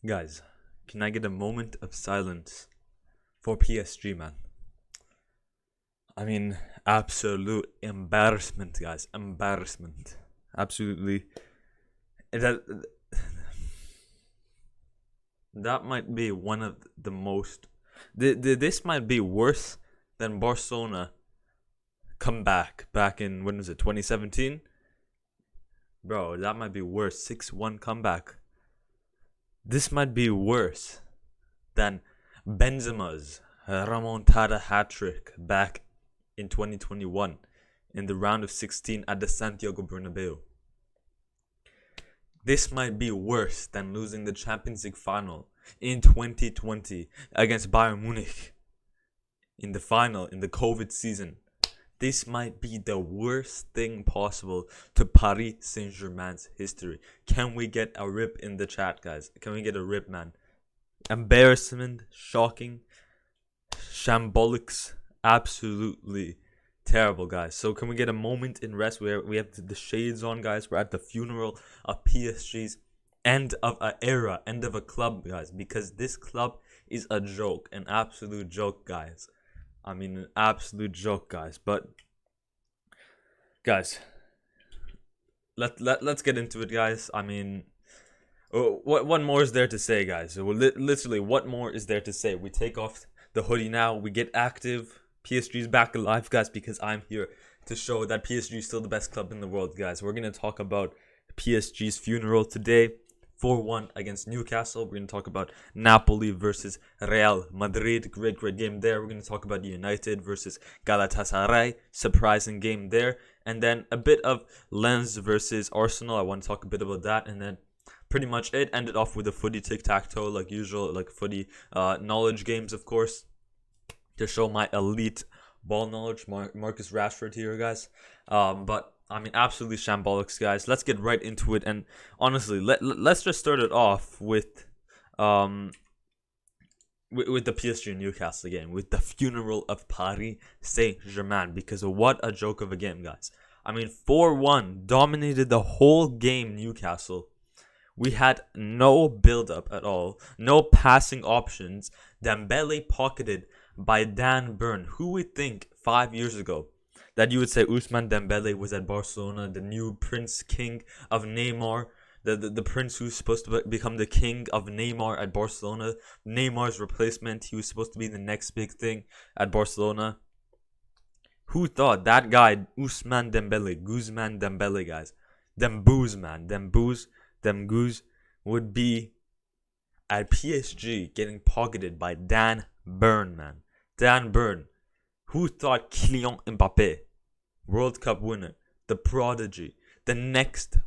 Guys, can I get a moment of silence for PSG, man? I mean, absolute embarrassment, guys. Embarrassment. Absolutely. That that might be one of the most. This might be worse than Barcelona comeback back in, when was it, 2017? Bro, that might be worse. 6-1 comeback. This might be worse than Benzema's remontada hat-trick back in 2021 in the round of 16 at the Santiago Bernabeu. This might be worse than losing the Champions League final in 2020 against Bayern Munich in the final in the COVID season. This might be the worst thing possible to Paris Saint-Germain's history. Can we get a rip in the chat, guys? Can we get a rip, man? Embarrassment, shocking, shambolics, absolutely terrible, guys. So can we get a moment in rest where we have the shades on, guys? We're at the funeral of PSG's end of an era, end of a club, guys, because this club is a joke, an absolute joke, guys. I mean, an absolute joke, guys. But guys, let's get into it, guys. I mean, what more is there to say, guys? Literally, what more is there to say? We take off the hoodie now. We get active. PSG's back alive, guys, because I'm here to show that PSG is still the best club in the world, guys. We're going to talk about PSG's funeral today. 4-1 against Newcastle. We're going to talk about Napoli versus Real Madrid. Great game there. We're going to talk about United versus Galatasaray. Surprising game there. And then a bit of Lens versus Arsenal. I want to talk a bit about that. And then pretty much it. Ended off with a footy tic-tac-toe like usual. Like footy knowledge games, of course. To show my elite ball knowledge. Marcus Rashford here, guys. But I mean, absolutely shambolics, guys. Let's get right into it. And honestly, let's just start it off with the PSG Newcastle game, with the funeral of Paris Saint-Germain, because what a joke of a game, guys. I mean, 4-1 dominated the whole game, Newcastle. We had no build-up at all, no passing options. Dembele pocketed by Dan Burn. Who would think 5 years ago that you would say Ousmane Dembele was at Barcelona, the new Prince King of Neymar, the prince who's supposed to become the king of Neymar at Barcelona, Neymar's replacement. He was supposed to be the next big thing at Barcelona. Who thought that guy, Ousmane Dembele, guys, them goose, would be at PSG getting pocketed by Dan Burn, man. Dan Burn. Who thought Kylian Mbappe, World Cup winner, the prodigy, the next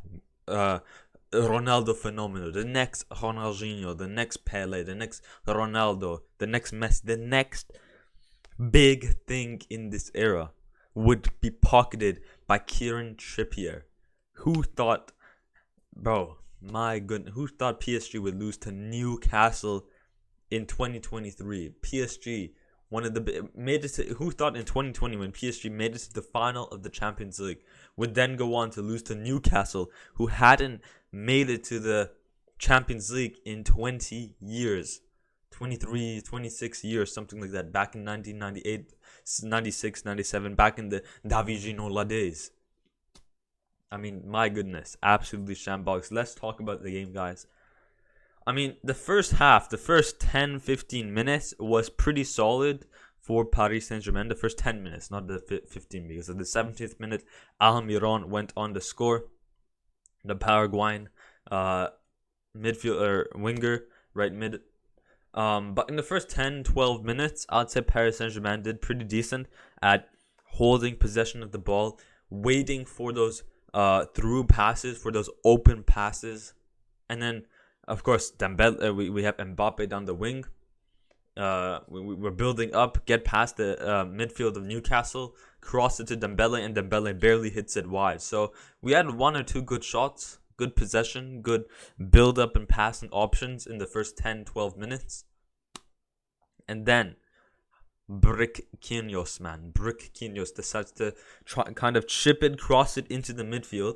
Ronaldo phenomenon, the next Ronaldinho, the next Pele, the next Ronaldo, the next Messi, the next big thing in this era would be pocketed by Kieran Trippier? Who thought, bro, my goodness, who thought PSG would lose to Newcastle in 2023? PSG who thought in 2020, when PSG made it to the final of the Champions League, would then go on to lose to Newcastle, who hadn't made it to the Champions League in 20 years, 23, 26 years, something like that, back in 1998, 96, 97, back in the David Ginola days. I mean, my goodness, absolutely shambolics. Let's talk about the game, guys. I mean, the first half, the first 10, 15 minutes was pretty solid for Paris Saint-Germain. The first 10 minutes, not the 15, because at the 17th minute, Almiron went on to score. The Paraguayan midfielder, winger, right mid. But in the first 10, 12 minutes, I'd say Paris Saint-Germain did pretty decent at holding possession of the ball, waiting for those through passes, for those open passes. And then, of course, Dembele, we have Mbappe down the wing. We're building up, get past the midfield of Newcastle, cross it to Dembele, and Dembele barely hits it wide. So we had one or two good shots, good possession, good build-up and passing options in the first 10, 12 minutes. And then Brick Quinhos decides to try, kind of chip it, cross it into the midfield.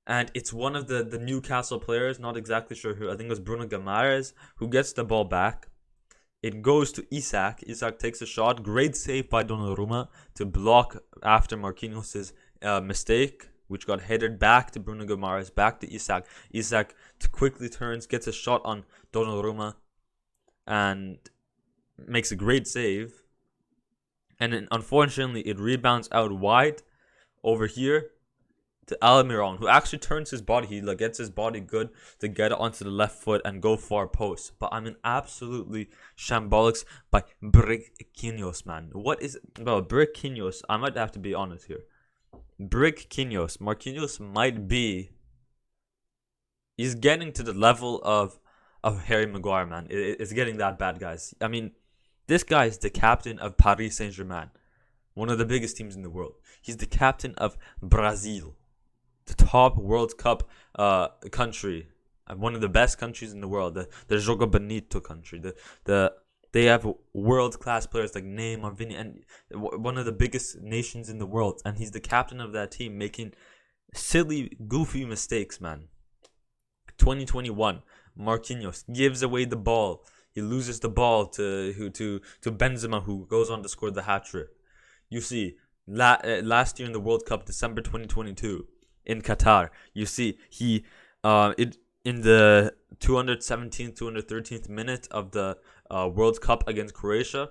And it's one of the Newcastle players, not exactly sure who, I think it was Bruno Guimaraes, who gets the ball back. It goes to Isak. Isak takes a shot. Great save by Donnarumma to block after Marquinhos' mistake, which got headed back to Bruno Guimaraes, back to Isak. Isak quickly turns, gets a shot on Donnarumma, and makes a great save. And then, unfortunately, it rebounds out wide over here to Almiron, who actually turns his body. He gets his body good to get it onto the left foot and go far post. But I mean, absolutely shambolics by Briquinhos, man. What is it about Briquinhos? I might have to be honest here. Briquinhos, Marquinhos might be. He's getting to the level of Harry Maguire, man. It's getting that bad, guys. I mean, this guy is the captain of Paris Saint-Germain, one of the biggest teams in the world. He's the captain of Brazil, the top World Cup country, one of the best countries in the world, the Jogo Bonito country. They have world-class players like Neymar, Vini, and one of the biggest nations in the world. And he's the captain of that team, making silly, goofy mistakes, man. 2021, Marquinhos gives away the ball. He loses the ball to Benzema, who goes on to score the hat-trick. You see, last year in the World Cup, December 2022, in Qatar, you see in the 217th, 213th minute of the World Cup against Croatia,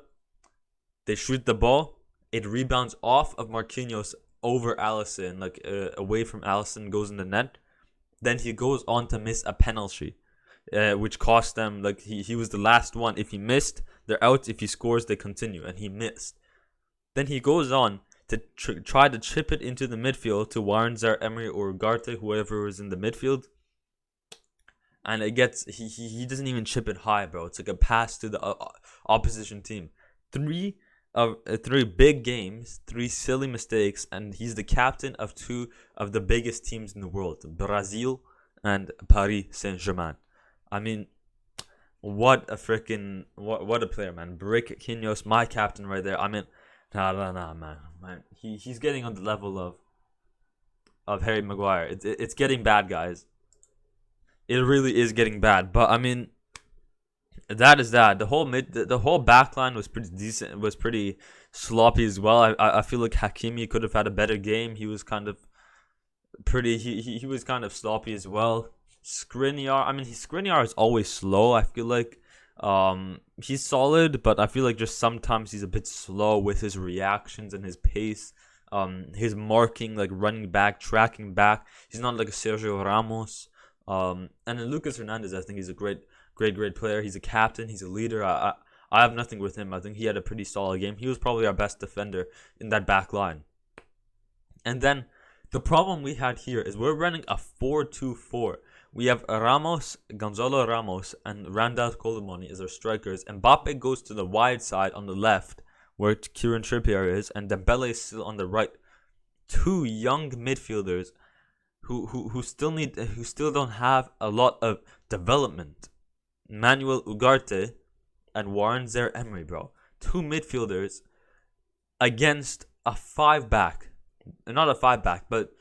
they shoot the ball. It rebounds off of Marquinhos over Alisson, away from Alisson, goes in the net. Then he goes on to miss a penalty, which cost them. He was the last one. If he missed, they're out. If he scores, they continue, and he missed. Then he goes on to try to chip it into the midfield to Warren Zaire-Emery or Ugarte, whoever was in the midfield. And it gets, he doesn't even chip it high, bro. It's like a pass to the opposition team. Three big games, 3 silly mistakes, and he's the captain of 2 of the biggest teams in the world, Brazil and Paris Saint-Germain. I mean, what a freaking, what a player, man. Briquinhos, my captain right there. I mean, nah, man. He's getting on the level of Harry Maguire. It's getting bad, guys. It really is getting bad. But I mean, that is that. The whole backline was pretty decent. Was pretty sloppy as well. I feel like Hakimi could have had a better game. He was kind of pretty. He was kind of sloppy as well. Skriniar. I mean, Skriniar is always slow. I feel like he's solid, but I feel like just sometimes he's a bit slow with his reactions and his pace. His marking, like running back, tracking back. He's not like a Sergio Ramos. And then Lucas Hernandez, I think he's a great player. He's a captain. He's a leader. I have nothing with him. I think he had a pretty solid game. He was probably our best defender in that back line. And then the problem we had here is we're running a 4-2-4. We have Gonzalo Ramos, and Randall Colomoni as our strikers. Mbappe goes to the wide side on the left, where Kieran Trippier is, and Dembele is still on the right. 2 young midfielders who still don't have a lot of development. Manuel Ugarte and Warren Zaire-Emery, bro. 2 midfielders against a 5-back. Not a 5-back, but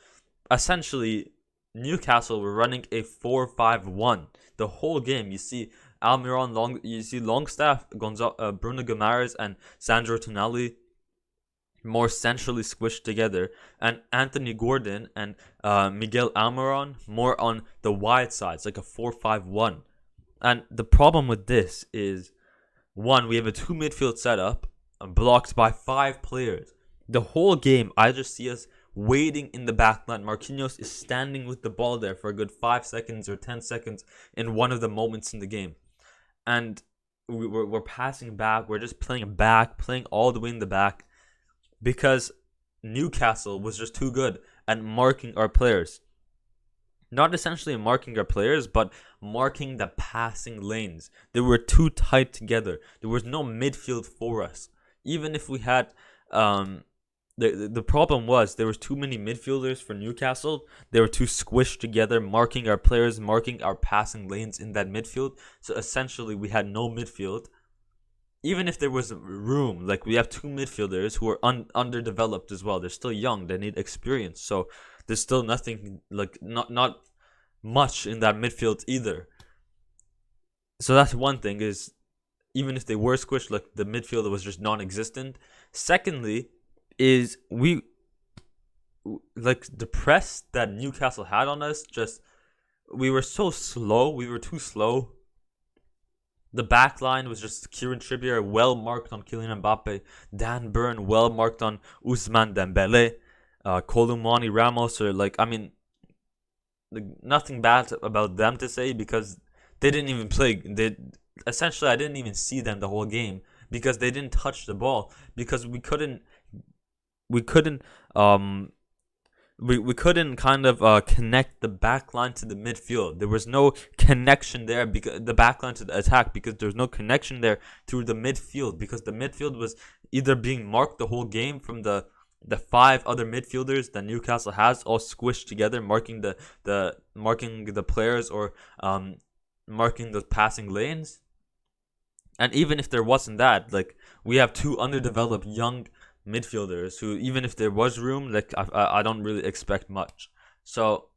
essentially Newcastle were running a 4-5-1 the whole game. You see Almiron, you see Longstaff, Bruno Guimaraes, and Sandro Tonali more centrally squished together, and Anthony Gordon and Miguel Almiron more on the wide sides, like a 4-5-1. And the problem with this is, 1, we have a 2 midfield setup blocked by 5 players. The whole game, I just see us waiting in the back line. Marquinhos is standing with the ball there for a good 5 seconds or 10 seconds in one of the moments in the game. And we're passing back. We're just playing all the way in the back, because Newcastle was just too good at marking our players. Not essentially marking our players, but marking the passing lanes. They were too tight together. There was no midfield for us. Even if we had... The problem was there was too many midfielders for Newcastle. They were too squished together, marking our players, marking our passing lanes in that midfield. So essentially, we had no midfield. even if there was room, like we have two midfielders who are underdeveloped as well. They're still young. They need experience. So there's still nothing, like not much in that midfield either. So that's one thing, is even if they were squished, like the midfield was just non-existent. Secondly, is like the press that Newcastle had on us, just we were so slow. We were too slow. The back line was just Kieran Trippier, well marked on Kylian Mbappe. Dan Burn, well marked on Ousmane Dembele. Kolumani Ramos, or like nothing bad about them to say, because they didn't even play. Essentially, I didn't even see them the whole game because they didn't touch the ball, because we couldn't kind of connect the back line to the midfield. There was no connection there, because the back line to the attack, because there was no connection there through the midfield, because the midfield was either being marked the whole game from the 5 other midfielders that Newcastle has, all squished together, marking the players, or marking the passing lanes. And even if there wasn't that, like, we have 2 underdeveloped young midfielders who, even if there was room, like I don't really expect much. So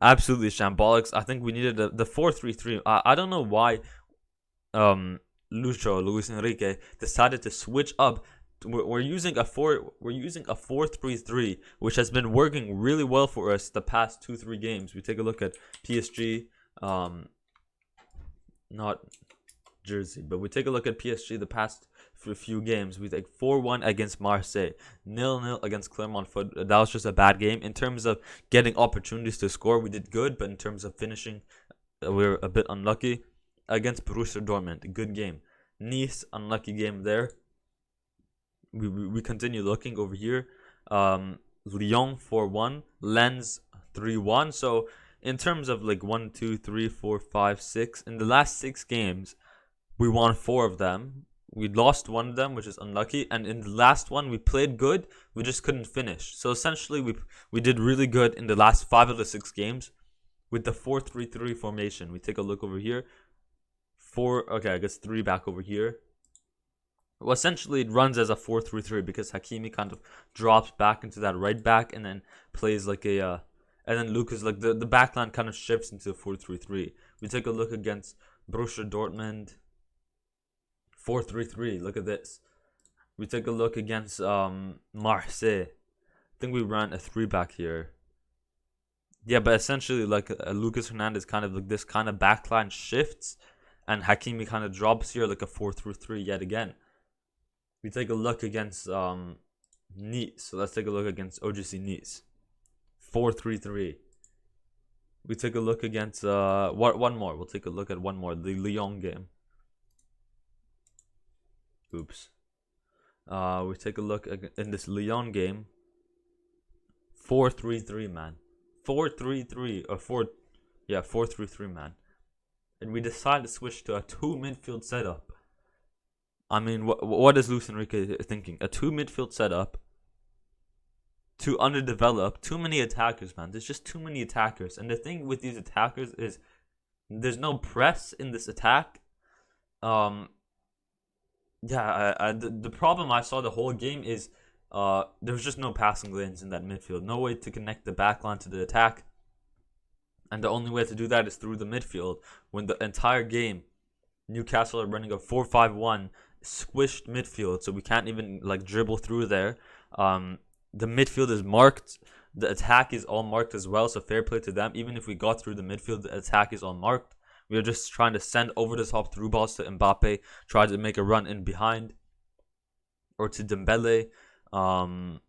absolutely shambolics. I think we needed the 4-3-3. I don't know why Luis Enrique decided to switch up. We're using a 4-3-3, which has been working really well for us the past 2-3 games. We take a look at PSG, not Jersey, but we take a look at PSG the past few games. We take 4-1 against Marseille, 0-0 against Clermont-Foot. That was just a bad game. In terms of getting opportunities to score, we did good, but in terms of finishing, we were a bit unlucky. Against Borussia Dortmund, good game. Nice, unlucky game there. We continue looking over here. Lyon 4-1, Lens 3-1. So in terms of like 1, 2, 3, 4, 5, 6, in the last 6 games, we won 4 of them. We lost 1 of them, which is unlucky. And in the last one, we played good. We just couldn't finish. So essentially, we did really good in the last 5 of the 6 games with the 4-3-3 formation. We take a look over here. 3 back over here. Well, essentially, it runs as a 4-3-3 because Hakimi kind of drops back into that right back and then plays like a... and then Lucas, like the backline kind of shifts into a 4-3-3. We take a look against Borussia Dortmund. 4-3-3. Look at this. We take a look against Marseille. I think we ran a 3 back here. Yeah, but essentially, like Lucas Hernandez kind of like this kind of backline shifts, and Hakimi kind of drops here like a 4-3-3 yet again. We take a look against Nice. So let's take a look against OGC Nice. 4-3-3. We take a look against one more. We'll take a look at one more. The Lyon game. Oops. We take a look in this Lyon game. 4-3-3, man. 4-3-3 or 4-3-3, man. And we decide to switch to a 2 midfield setup. I mean, what is Luis Enrique thinking? A 2 midfield setup. 2 underdeveloped. Too many attackers, man. There's just too many attackers. And the thing with these attackers is there's no press in this attack. The problem I saw the whole game is there was just no passing lanes in that midfield. No way to connect the back line to the attack. And the only way to do that is through the midfield. When the entire game, Newcastle are running a 4-5-1 squished midfield, so we can't even like dribble through there. The midfield is marked. The attack is all marked as well, so fair play to them. Even if we got through the midfield, the attack is all marked. We are just trying to send over the top through balls to Mbappe, try to make a run in behind, or to Dembele. The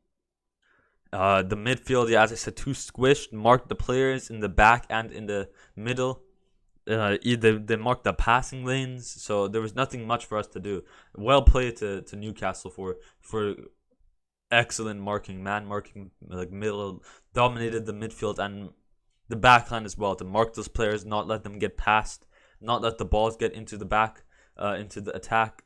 midfield, as I said, too squished. Marked the players in the back and in the middle. They marked the passing lanes, so there was nothing much for us to do. Well played to Newcastle for excellent marking, man marking, like middle, dominated the midfield and the back line as well, to mark those players, not let them get past, not let the balls get into the back, into the attack.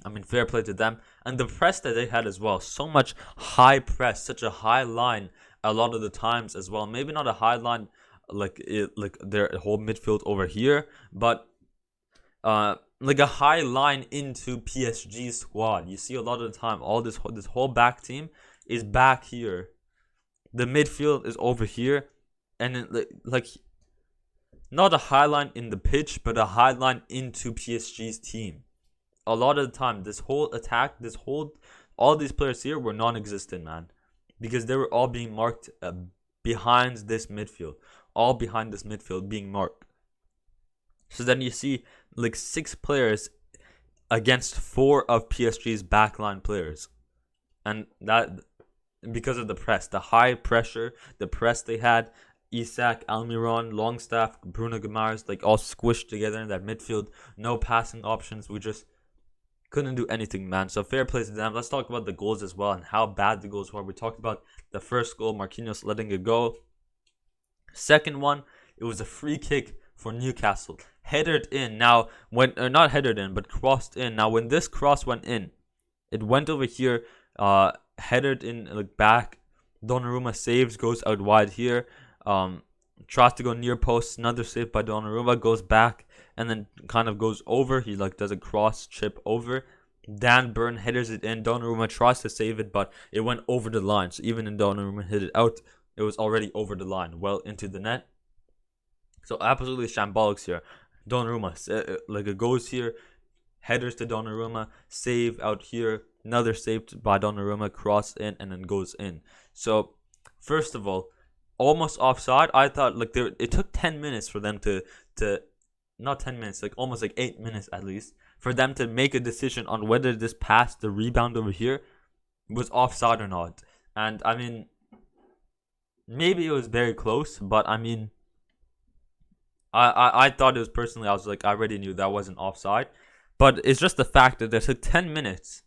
I mean, fair play to them. And the press that they had as well, so much high press, such a high line a lot of the times as well. Maybe not a high line like their whole midfield over here, but like a high line into PSG's squad. You see a lot of the time, all this whole back team is back here. The midfield is over here, and it, like not a high line in the pitch, but a high line into PSG's team. A lot of the time, this whole attack, all these players here were non-existent, man, because they were all being marked behind this midfield, all behind this midfield being marked. So then you see like 6 players against 4 of PSG's backline players, and that because of the press, the high pressure, the press they had. Isak, Almiron, Longstaff, Bruno Guimaraes, like all squished together in that midfield. No passing options. We just couldn't do anything, man. So fair play to them. Let's talk about the goals as well and how bad the goals were. We talked about the first goal, Marquinhos letting it go. Second one, it was a free kick for Newcastle. Headed in. Now, not headed in, but crossed in. Now, when this cross went in, it went over here, headed in, like back. Donnarumma saves, goes out wide here. Tries to go near post, another save by Donnarumma, goes back and then kind of goes over. He like does a cross chip over. Dan Burn headers it in. Donnarumma tries to save it, but it went over the line. So even in Donnarumma hit it out, it was already over the line, well into the net. So absolutely shambolics here. Donnarumma like it goes here, headers to Donnarumma, save out here, another save by Donnarumma, cross in, and then goes in. So first of all, almost offside. I thought like it took 10 minutes for them to not 10 minutes, like almost like 8 minutes at least, for them to make a decision on whether this pass, the rebound over here, was offside or not. And I mean, maybe it was very close, but I mean, I thought it was personally, I was like, I already knew that wasn't offside. But it's just the fact that it took 10 minutes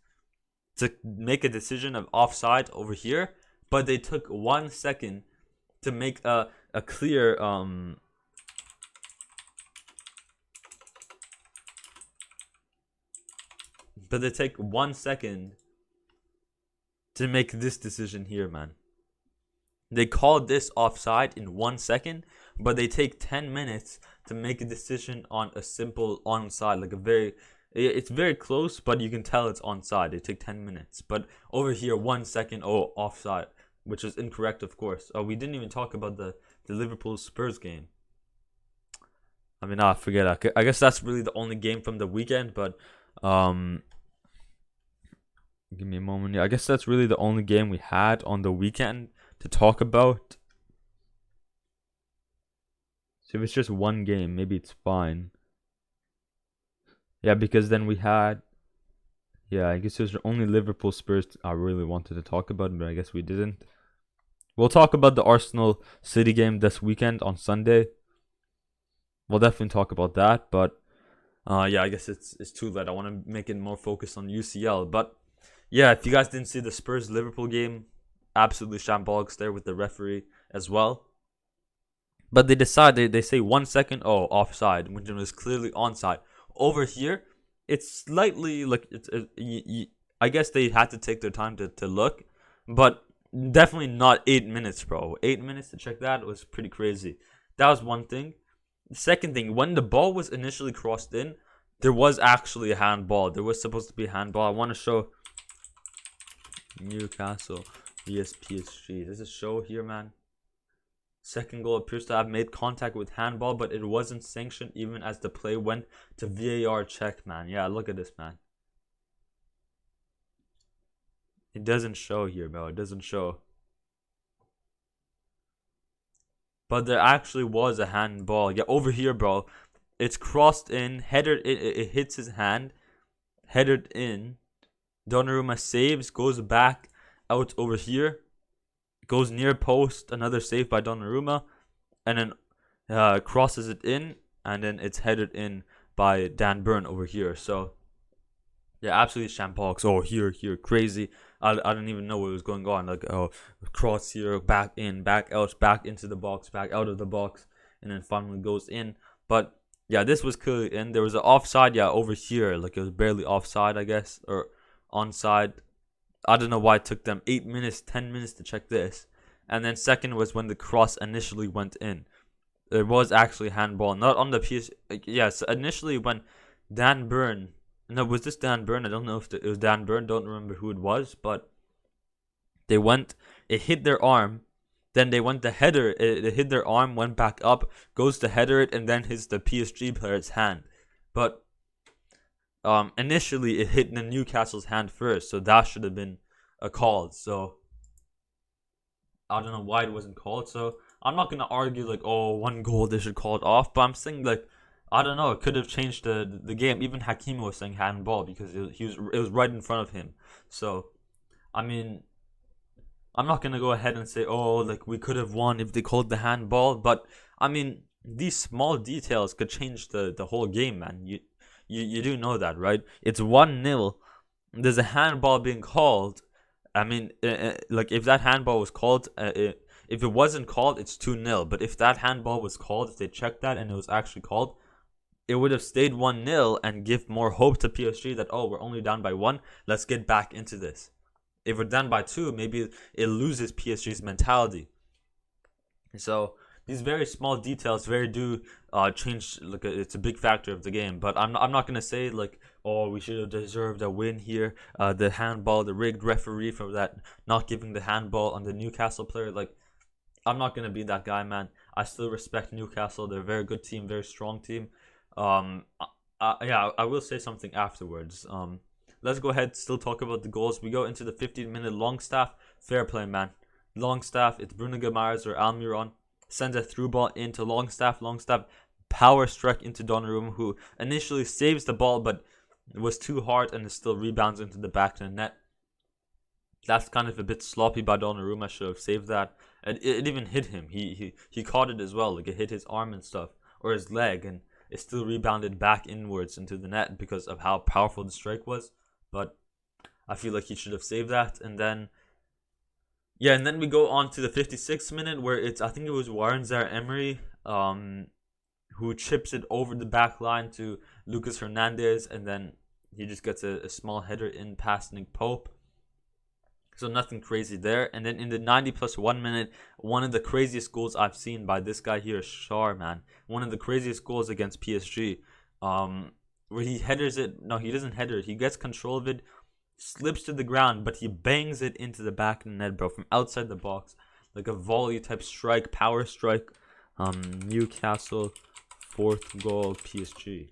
to make a decision of offside over here, but they took 1 second to make a clear but they take 1 second to make this decision here, man. They called this offside in 1 second, but they take 10 minutes to make a decision on a simple onside, like it's very close, but you can tell it's onside. They take 10 minutes, but over here 1 second, offside, which is incorrect, of course. We didn't even talk about the Liverpool Spurs game. I mean, forget it. I guess that's really the only game from the weekend, but give me a moment. Yeah, I guess that's really the only game we had on the weekend to talk about. So if it's just one game, maybe it's fine. Yeah, because then we had... Yeah, I guess it was only Liverpool Spurs I really wanted to talk about, but I guess we didn't. We'll talk about the Arsenal City game this weekend on Sunday. We'll definitely talk about that, but yeah, I guess it's too late. I want to make it more focused on UCL. But yeah, if you guys didn't see the Spurs Liverpool game, absolutely shambolics there with the referee as well. But they decide, they say 1 second, offside, when it was clearly onside. Over here, it's slightly like I guess they had to take their time to look, but definitely not 8 minutes, bro. 8 minutes to check that was pretty crazy. That was one thing. The second thing, when the ball was initially crossed in, there was actually a handball. There was supposed to be a handball. I want to show Newcastle vs PSG. Does it show here, man? Second goal appears to have made contact with handball, but it wasn't sanctioned even as the play went to VAR check, man. Yeah, look at this, man. It doesn't show here, bro. It doesn't show. But there actually was a handball. Yeah, over here, bro. It's crossed in, headed. It hits his hand, headed in. Donnarumma saves, goes back out over here. Goes near post, another save by Donnarumma, and then crosses it in, and then it's headed in by Dan Burn over here. So yeah, absolutely shambolics. Here, crazy. I don't even know what was going on. Like, cross here, back in, back out, back into the box, back out of the box, and then finally goes in. But yeah, this was clearly in. There was an offside, over here. Like, it was barely offside, I guess, or onside. I don't know why it took them 8 minutes, 10 minutes to check this. And then second was when the cross initially went in. There was actually handball, not on the PS. Yes, initially when Dan Burn. No, was this Dan Burn? I don't know if it was Dan Burn. Don't remember who it was, but they went. It hit their arm. Then they went to header. It hit their arm, went back up, goes to header it, and then hits the PSG player's hand. But initially it hit the Newcastle's hand first, so that should have been a call. So I don't know why it wasn't called. So I'm not gonna argue like, oh, one goal they should call it off, but I'm saying like, I don't know, it could have changed the game. Even Hakimi was saying handball because it was right in front of him. So I mean, I'm not gonna go ahead and say, oh, like we could have won if they called the handball, but I mean, these small details could change the whole game, man. You do know that, right? It's 1-0. There's a handball being called. I mean, like if that handball was called, if it wasn't called, it's 2-0. But if that handball was called, if they checked that and it was actually called, it would have stayed 1-0 and give more hope to PSG that, oh, we're only down by 1. Let's get back into this. If we're down by 2, maybe it loses PSG's mentality. So these very small details very do change. Like it's a big factor of the game. But I'm not gonna say like, oh, we should have deserved a win here. The handball, the rigged referee for that not giving the handball on the Newcastle player. Like, I'm not gonna be that guy, man. I still respect Newcastle. They're a very good team, very strong team. Yeah, I will say something afterwards. Let's go ahead, still talk about the goals. We go into the 15-minute Longstaff. Fair play, man. Longstaff, it's Bruno Guimaraes or Almiron. Sends a through ball into Longstaff. Longstaff power strike into Donnarumma, who initially saves the ball, but it was too hard and it still rebounds into the back of the net. That's kind of a bit sloppy by Donnarumma. Should have saved that. And it even hit him. He caught it as well. Like it hit his arm and stuff, or his leg, and it still rebounded back inwards into the net because of how powerful the strike was. But I feel like he should have saved that. And then we go on to the 56th minute where I think it was Warren Zaire-Emery who chips it over the back line to Lucas Hernandez, and then he just gets a small header in past Nick Pope. So nothing crazy there. And then in the 90 plus 1 minute, one of the craziest goals I've seen by this guy here, Shar, man. One of the craziest goals against PSG. Where he headers it. No, he doesn't header it. He gets control of it, slips to the ground, but he bangs it into the back of the net, bro, from outside the box. Like a volley type strike, power strike. Newcastle, 4th goal, PSG.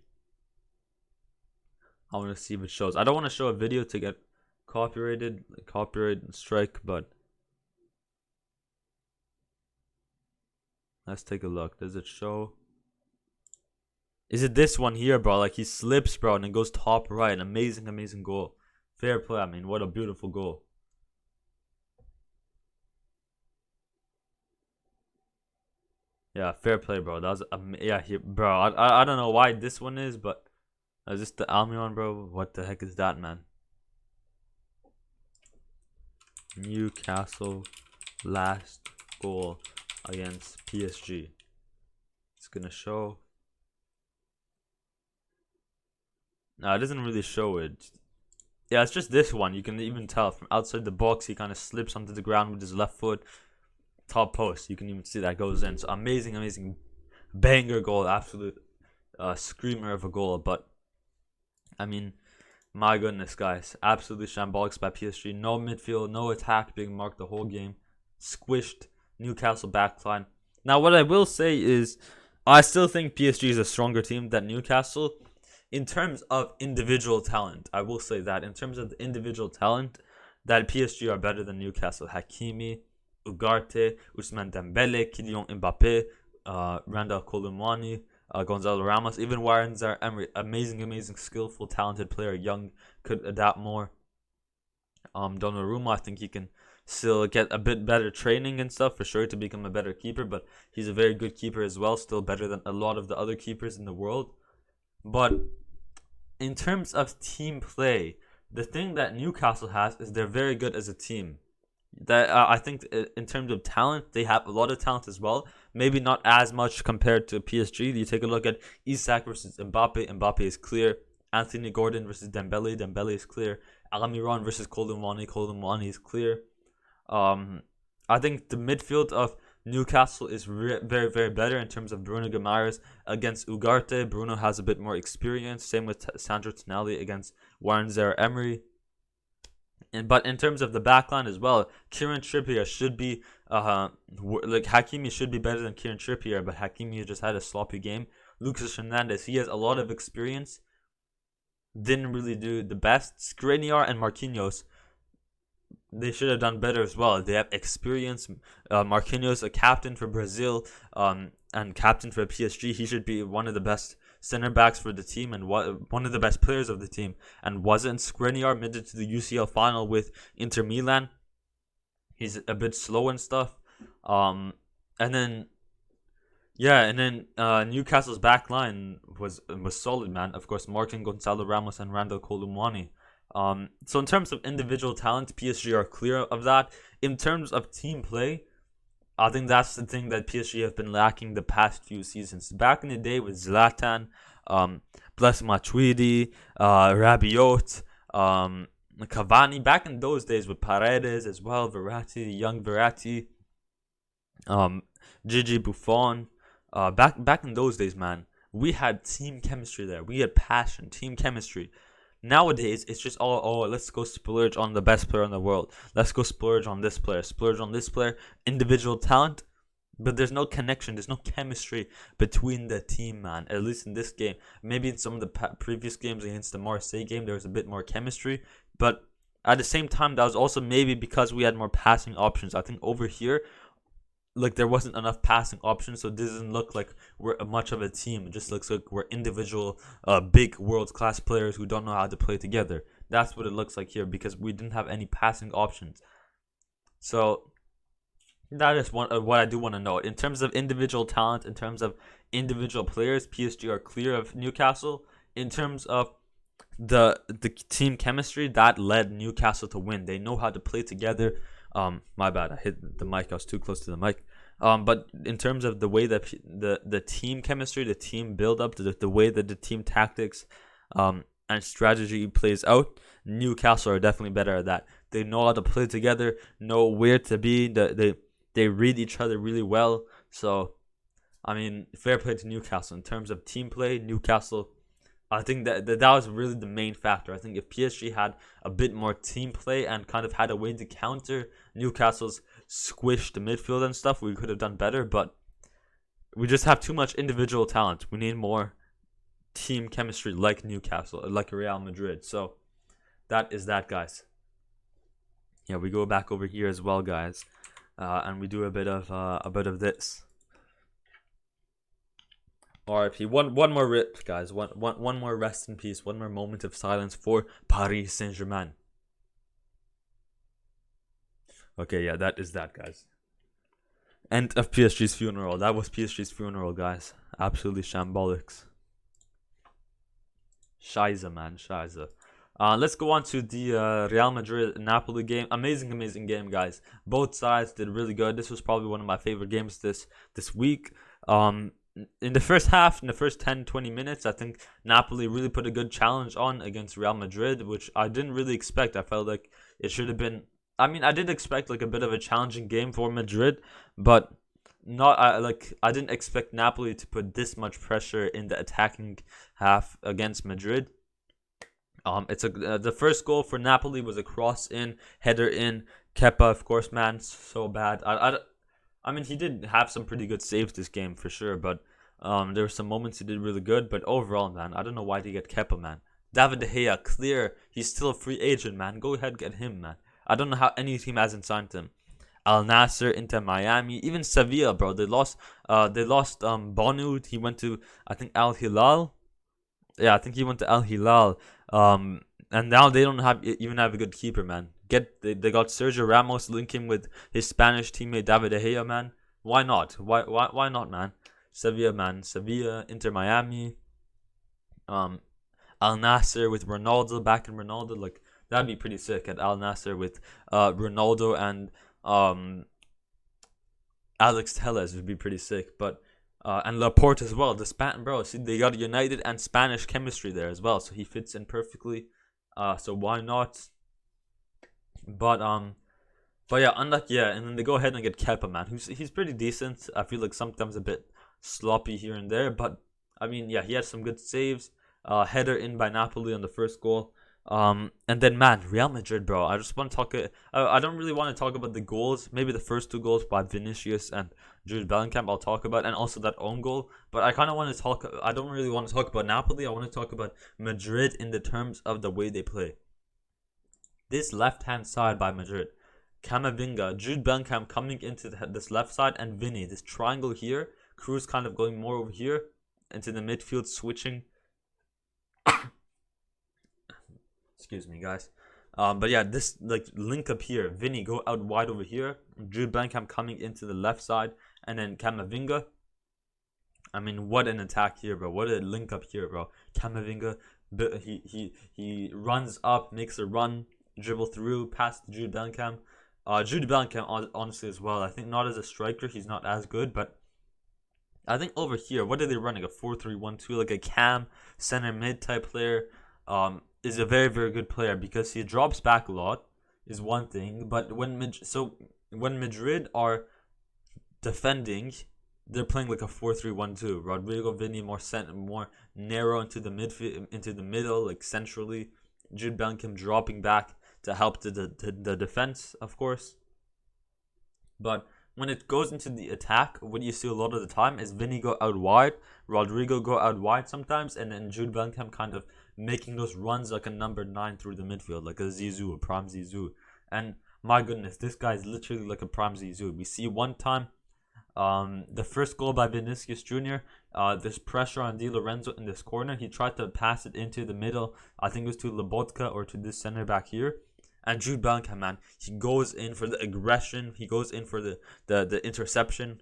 I want to see if it shows. I don't want to show a video to get copyright strike, but let's take a look. Does it show? Is it this one here, bro? Like he slips, bro, and it goes top right. Amazing goal. Fair play. I mean, what a beautiful goal. Yeah, fair play, bro. That was bro. I don't know why this one is, but is this the Almiron, bro? What the heck is that, man? Newcastle last goal against PSG. It's gonna show. No, it doesn't really show it. Yeah, it's just this one. You can even tell from outside the box, he kind of slips onto the ground with his left foot. Top post. You can even see that goes in. So amazing banger goal. Absolute screamer of a goal. But, I mean, my goodness, guys. Absolutely shambolic by PSG. No midfield, no attack being marked the whole game. Squished Newcastle backline. Now, what I will say is, I still think PSG is a stronger team than Newcastle. In terms of individual talent, I will say that. In terms of the individual talent, that PSG are better than Newcastle. Hakimi, Ugarte, Ousmane Dembele, Kylian Mbappe, Randall Colomwani, Gonzalo Ramos, even Warren Zaire-Emery. Amazing, skillful, talented player. Young, could adapt more. Donnarumma, I think he can still get a bit better training and stuff for sure to become a better keeper, but he's a very good keeper as well, still better than a lot of the other keepers in the world. But in terms of team play, the thing that Newcastle has is they're very good as a team. That I think in terms of talent, they have a lot of talent as well. Maybe not as much compared to PSG. You take a look at Isak versus Mbappe. Mbappe is clear. Anthony Gordon versus Dembele. Dembele is clear. Almiron versus Colomwani. Colomwani is clear. I think the midfield of Newcastle is very, very better in terms of Bruno Guimaraes against Ugarte. Bruno has a bit more experience. Same with Sandro Tonali against Warren Zaire-Emery. But in terms of the backline as well, Kieran Trippier should be Hakimi should be better than Kieran Trippier, but Hakimi just had a sloppy game. Lucas Hernandez, he has a lot of experience, didn't really do the best. Skriniar and Marquinhos, they should have done better as well. They have experience. Marquinhos, a captain for Brazil, and captain for PSG, he should be one of the best center backs for the team and one of the best players of the team. And wasn't Skriniar made it to the UCL final with Inter Milan? He's a bit slow and stuff. And then Newcastle's back line was solid, man. Of course, Martin Gonzalo Ramos and Randall Colomwani. So in terms of individual talent, PSG are clear of that. In terms of team play, I think that's the thing that PSG have been lacking the past few seasons. Back in the day with Zlatan, Bless Matuidi, Rabiot, Cavani. Back in those days with Paredes as well, Verratti, young Verratti, Gigi Buffon. Back in those days, man, we had team chemistry there. We had passion, team chemistry. Nowadays, it's just let's go splurge on the best player in the world. Let's go splurge on this player, individual talent. But there's no connection, there's no chemistry between the team, man. At least in this game. Maybe in some of the previous games against the Marseille game, there was a bit more chemistry. But at the same time, that was also maybe because we had more passing options. I think over here, there wasn't enough passing options, so it doesn't look like we're much of a team. It just looks like we're individual, big world-class players who don't know how to play together. That's what it looks like here because we didn't have any passing options. So that is what I do want to know. In terms of individual talent, in terms of individual players, PSG are clear of Newcastle. In terms of the team chemistry, that led Newcastle to win. They know how to play together. My bad, I hit the mic. I was too close to the mic. But in terms of the way that the team chemistry, the team build up, the way that the team tactics, and strategy plays out, Newcastle are definitely better at that. They know how to play together, know where to be. They read each other really well. So, I mean, fair play to Newcastle in terms of team play. Newcastle, I think that was really the main factor. I think if PSG had a bit more team play and kind of had a way to counter Newcastle's squished midfield and stuff, we could have done better. But we just have too much individual talent. We need more team chemistry like Newcastle, like Real Madrid. So that is that, guys. Yeah, we go back over here as well, guys, and we do a bit of this. RIP. One more rip, guys. One more rest in peace. One more moment of silence for Paris Saint-Germain. Okay, yeah, that is that, guys. End of PSG's funeral. That was PSG's funeral, guys. Absolutely shambolics. Scheiße, man. Scheiße. Let's go on to the Real Madrid-Napoli game. Amazing game, guys. Both sides did really good. This was probably one of my favorite games this week. In the first half, in the first 10-20 minutes, I think Napoli really put a good challenge on against Real Madrid, which I didn't really expect. I felt like it should have been... I mean, I did expect a bit of a challenging game for Madrid, but I didn't expect Napoli to put this much pressure in the attacking half against Madrid. The first goal for Napoli was a cross in, header in. Kepa, of course, man, so bad. I mean, he did have some pretty good saves this game for sure, but there were some moments he did really good. But overall, man, I don't know why they get Kepa, man. David De Gea, clear. He's still a free agent, man. Go ahead, get him, man. I don't know how any team hasn't signed him. Al Nassr, Inter Miami, even Sevilla, bro. They lost Bonu. He went to, I think, Al Hilal. Yeah, I think he went to Al Hilal. And now they don't even have a good keeper, man. They got Sergio Ramos linking with his Spanish teammate David De Gea, man. Why not? Why not, man? Sevilla, man. Sevilla, Inter Miami. Al Nassr with Ronaldo, back in Ronaldo. That'd be pretty sick at Al Nassr with Ronaldo and Alex Telles would be pretty sick. But and Laporte as well. See, they got United and Spanish chemistry there as well, so he fits in perfectly. So why not? But But yeah, unlucky, yeah, and then they go ahead and get Kepa, man. He's pretty decent. I feel like sometimes a bit sloppy here and there, but I mean, yeah, he had some good saves. Header in by Napoli on the first goal. And then man, Real Madrid, bro. I just want to talk. I don't really want to talk about the goals. Maybe the first two goals by Vinicius and Jude Bellingham, I'll talk about, and also that own goal. But I kind of want to talk. I don't really want to talk about Napoli. I want to talk about Madrid in the terms of the way they play. This left-hand side by Madrid, Camavinga, Jude Bellingham coming into this left side, and Vinny. This triangle here, Cruz kind of going more over here into the midfield, switching. Excuse me, guys. But yeah, this like link up here. Vinny go out wide over here. Jude Bellingham coming into the left side, and then Camavinga. I mean, what an attack here, bro. What a link up here, bro. Camavinga, he runs up, makes a run, dribble through, pass to Jude Bellingham. Jude Bellingham, honestly, as well. I think not as a striker, he's not as good, but I think over here, what are they running? A 4-3-1-2, like a cam center mid type player. Is a very, very good player because he drops back a lot, is one thing. But when Madrid are defending, they're playing like a 4-3-1-2. Rodrigo, Vinny more narrow into the midfield, into the middle, like centrally. Jude Bellingham dropping back to help the defense, of course. But when it goes into the attack, what you see a lot of the time is Vinny go out wide, Rodrigo go out wide sometimes, and then Jude Bellingham kind of making those runs like a number 9 through the midfield, like a Zizou, a prime Zizou. And my goodness, this guy is literally like a prime Zizou. We see one time, the first goal by Vinicius Jr., there's pressure on Di Lorenzo in this corner. He tried to pass it into the middle. I think it was to Lobotka or to this center back here. And Jude Bellingham, man, he goes in for the aggression. He goes in for the interception,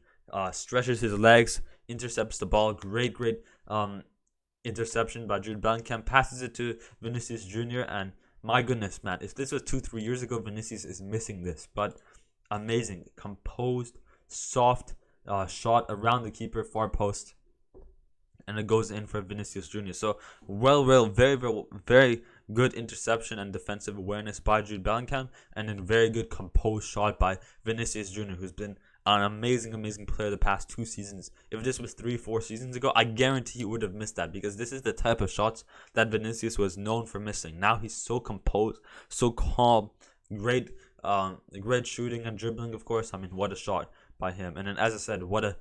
stretches his legs, intercepts the ball. Great interception by Jude Bellingham. Passes it to Vinicius Jr. And my goodness, man, if this was 2-3 years ago, Vinicius is missing this. But amazing, composed, soft shot around the keeper, far post. And it goes in for Vinicius Jr. So, very good interception and defensive awareness by Jude Bellingham. And a very good composed shot by Vinicius Jr., who's been an amazing player the past 2 seasons. If this was 3-4 seasons ago, I guarantee he would have missed that, because this is the type of shots that Vinicius was known for missing. Now he's so composed, so calm, great shooting and dribbling, of course. I mean, what a shot by him. And then, as I said, what an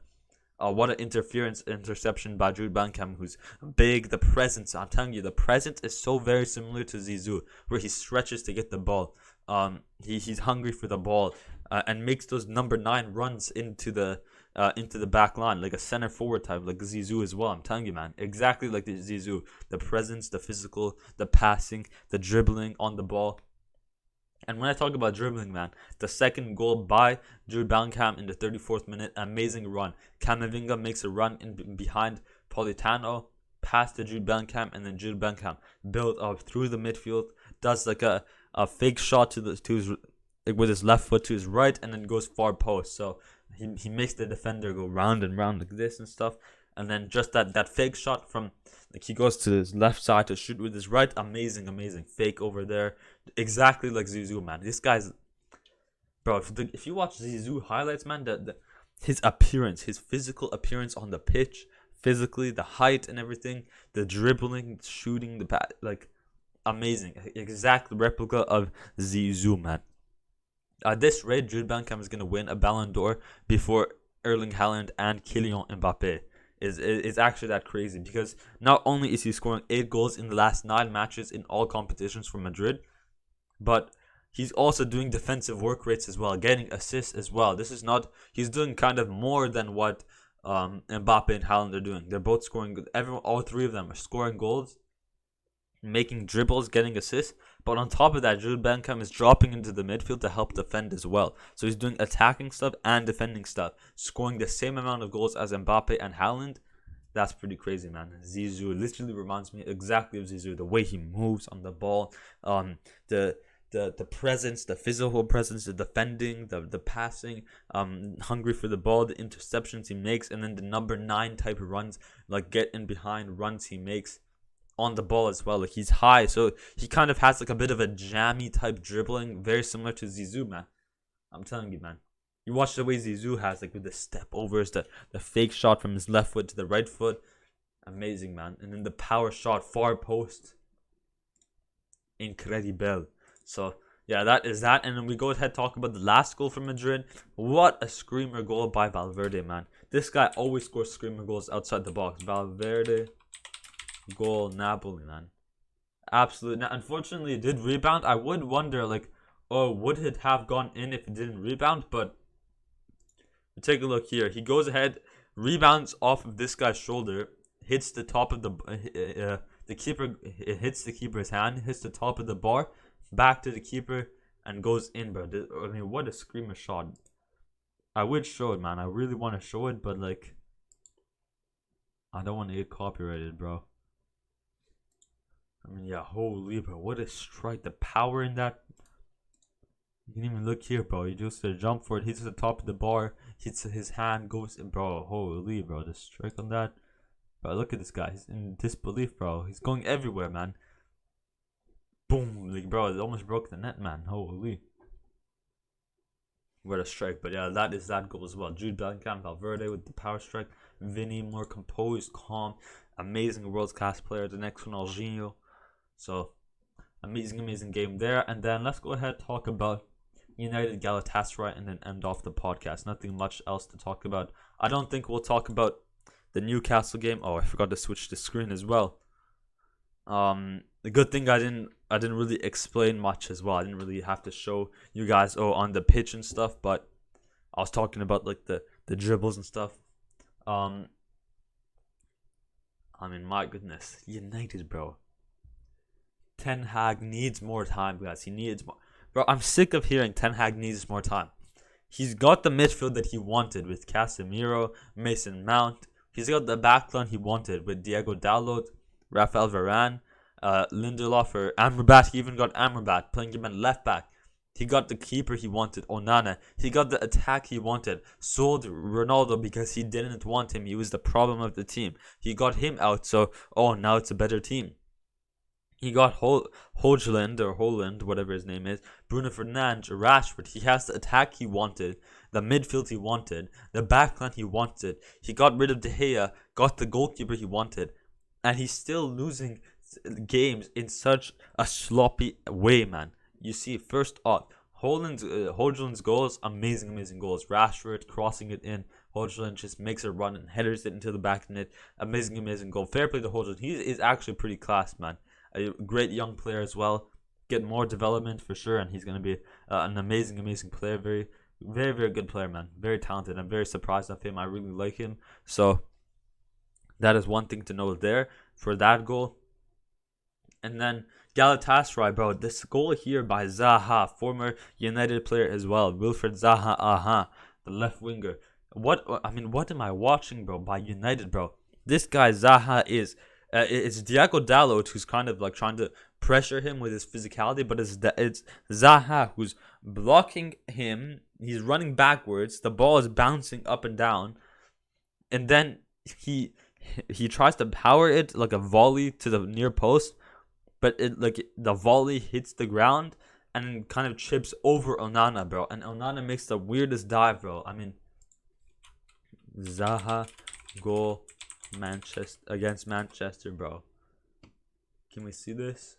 interception by Jude Bellingham, who's big. The presence, I'm telling you, the presence is so very similar to Zizou, where he stretches to get the ball. He's hungry for the ball, and makes those number 9 runs into the back line, like a center forward type, like Zizou as well. I'm telling you, man, exactly like the Zizou. The presence, the physical, the passing, the dribbling on the ball. And when I talk about dribbling, man, the second goal by Jude Bellingham in the 34th minute, amazing run. Camavinga makes a run in behind Politano, pass to Jude Bellingham, and then Jude Bellingham build up through the midfield, does like a fake shot with his left foot to his right, and then goes far post. So he makes the defender go round and round like this and stuff. And then just that fake shot from, like, he goes to his left side to shoot with his right. Amazing fake over there. Exactly like Zizou, man. This guy's, bro, if you watch Zizou highlights, man, his appearance, his physical appearance on the pitch, physically, the height and everything, the dribbling, shooting, the bat, like, amazing. Exact replica of Zizou, man. At this rate, Jude Bellingham is going to win a Ballon d'Or before Erling Haaland and Kylian Mbappe. Is actually that crazy, because not only is he scoring 8 goals in the last 9 matches in all competitions for Madrid, but he's also doing defensive work rates as well, getting assists as well. He's doing kind of more than what Mbappe and Haaland are doing. They're both scoring. All 3 of them are scoring goals, making dribbles, getting assists. But on top of that, Jude Bellingham is dropping into the midfield to help defend as well. So he's doing attacking stuff and defending stuff, scoring the same amount of goals as Mbappe and Haaland. That's pretty crazy, man. Zizou literally reminds me exactly of Zizou. The way he moves on the ball, the presence, the physical presence, the defending, the passing, hungry for the ball, the interceptions he makes, and then the number 9 type of runs, like get in behind runs he makes on the ball as well. Like, he's high, so he kind of has like a bit of a jammy type dribbling, very similar to Zizou, man. I'm telling you, man. You watch the way Zizou has, like, with the step overs, the fake shot from his left foot to the right foot. Amazing, man. And then the power shot, far post. Incredible. So, yeah, that is that. And then we go ahead talk about the last goal for Madrid. What a screamer goal by Valverde, man. This guy always scores screamer goals outside the box. Valverde goal, Napoli, man. Absolutely. Now, unfortunately, it did rebound. I would wonder, like, oh, would it have gone in if it didn't rebound? But take a look here. He goes ahead, rebounds off of this guy's shoulder, hits the top of the keeper. It hits the keeper's hand, hits the top of the bar, back to the keeper, and goes in, bro. I mean, what a screamer shot. I would show it, man. I really want to show it, but, like, I don't want to get copyrighted, bro. I mean, yeah, holy, bro. What a strike. The power in that. You can even look here, bro. He just jump for it, hits the top of the bar, hits his hand, goes in, bro. Holy, bro. The strike on that. Bro, look at this guy. He's in disbelief, bro. He's going everywhere, man. Boom. Like, bro, it almost broke the net, man. Holy. What a strike. But yeah, that is that goal as well. Jude Bellingham, Valverde with the power strike. Vinny, more composed, calm. Amazing world-class player. The next one, Jorginho. So, amazing game there. And then let's go ahead and talk about United Galatasaray and then end off the podcast. Nothing much else to talk about. I don't think we'll talk about the Newcastle game. Oh, I forgot to switch the screen as well. The good thing I didn't really explain much as well. I didn't really have to show you guys on the pitch and stuff, but I was talking about, like, the dribbles and stuff. I mean, my goodness, United, bro. Ten Hag needs more time, guys. He needs more. Bro, I'm sick of hearing Ten Hag needs more time. He's got the midfield that he wanted with Casemiro, Mason Mount. He's got the backline he wanted with Diego Dalot, Rafael Varane, Lindelof, or Amrabat. He even got Amrabat playing him at left back. He got the keeper he wanted, Onana. He got the attack he wanted. Sold Ronaldo because he didn't want him. He was the problem of the team. He got him out, so, now it's a better team. He got Holland, whatever his name is, Bruno Fernandes, Rashford. He has the attack he wanted, the midfield he wanted, the backline he wanted. He got rid of De Gea, got the goalkeeper he wanted, and he's still losing games in such a sloppy way, man. You see, first off, Holland's goals, amazing goals. Rashford crossing it in. Holland just makes a run and headers it into the back net. Amazing goal. Fair play to Holland. He is actually pretty class, man. A great young player as well. Get more development for sure, and he's going to be an amazing player. Very good player, man. Very talented. I'm very surprised of him. I really like him. So that is one thing to know there for that goal. And then Galatasaray, bro. This goal here by Zaha, former United player as well. Wilfred Zaha, the left winger. What am I watching, bro, by United, bro? This guy Zaha is... it's Diego Dalot who's kind of like trying to pressure him with his physicality, but it's Zaha who's blocking him. He's running backwards. The ball is bouncing up and down, and then he tries to power it like a volley to the near post, but the volley hits the ground and kind of chips over Onana, bro. And Onana makes the weirdest dive, bro. I mean, Zaha goal. Against Manchester, bro. Can we see this?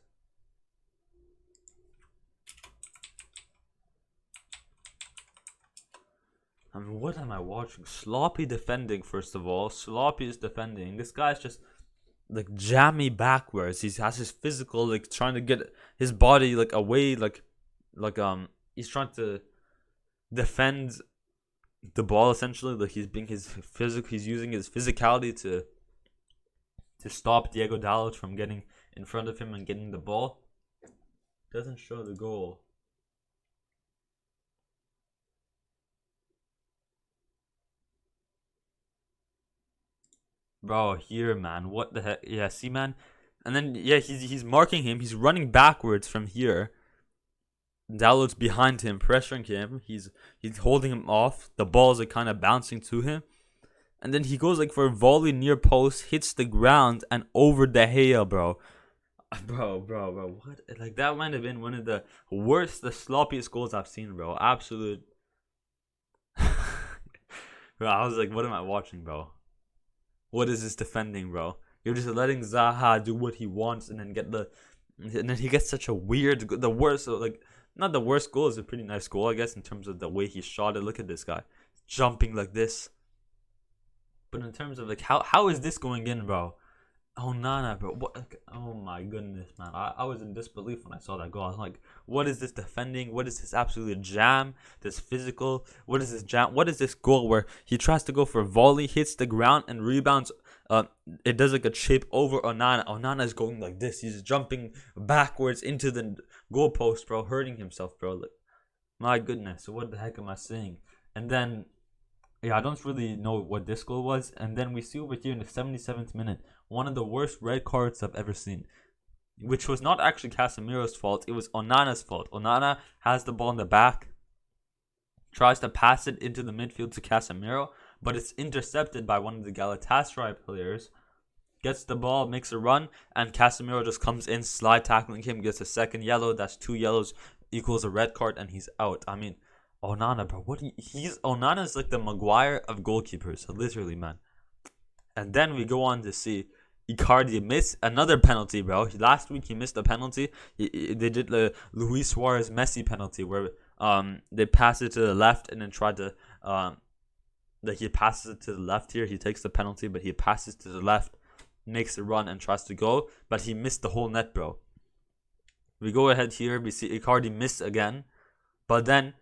I mean, what am I watching? Sloppy defending, first of all. Sloppy is defending. This guy's just, like, jammy backwards. He has his physical, like, trying to get his body, like, away, he's trying to defend the ball, essentially. Like, he's using his physicality to stop Diego Dalot from getting in front of him and getting the ball. Doesn't show the goal. Bro, here, man. What the heck? Yeah, see, man. And then, yeah, he's marking him. He's running backwards from here. Dalot's behind him, pressuring him. He's holding him off. The balls are kind of bouncing to him. And then he goes like for a volley near post, hits the ground and over De Gea, bro. Bro, what? Like, that might have been one of the worst, the sloppiest goals I've seen, bro. Absolute Bro, I was like, what am I watching, bro? What is this defending, bro? You're just letting Zaha do what he wants and then he gets such a weird, the worst, like, not the worst goal, is a pretty nice goal, I guess, in terms of the way he shot it. Look at this guy jumping like this. But in terms of like how is this going in, bro? Oh, Nana, bro. What? Oh, my goodness, man. I was in disbelief when I saw that goal. I was like, what is this defending? What is this absolute jam? This physical? What is this jam? What is this goal where he tries to go for a volley, hits the ground, and rebounds? It does like a chip over Onana. Onana is going like this. He's jumping backwards into the goalpost, bro, hurting himself, bro. Like, my goodness. What the heck am I saying? And then, yeah, I don't really know what this goal was. And then we see over here in the 77th minute, one of the worst red cards I've ever seen, which was not actually Casemiro's fault. It was Onana's fault. Onana has the ball in the back, tries to pass it into the midfield to Casemiro, but it's intercepted by one of the Galatasaray players. Gets the ball, makes a run, and Casemiro just comes in, slide tackling him, gets a second yellow. That's 2 yellows, equals a red card, and he's out. I mean, Onana, bro, Onana's like the Maguire of goalkeepers, literally, man. And then we go on to see Icardi miss another penalty, bro. Last week he missed a penalty. They did the Luis Suarez Messi penalty where they pass it to the left and then tried to like he passes it to the left here. He takes the penalty, but he passes to the left, makes a run and tries to go, but he missed the whole net, bro. We go ahead here. We see Icardi miss again, but then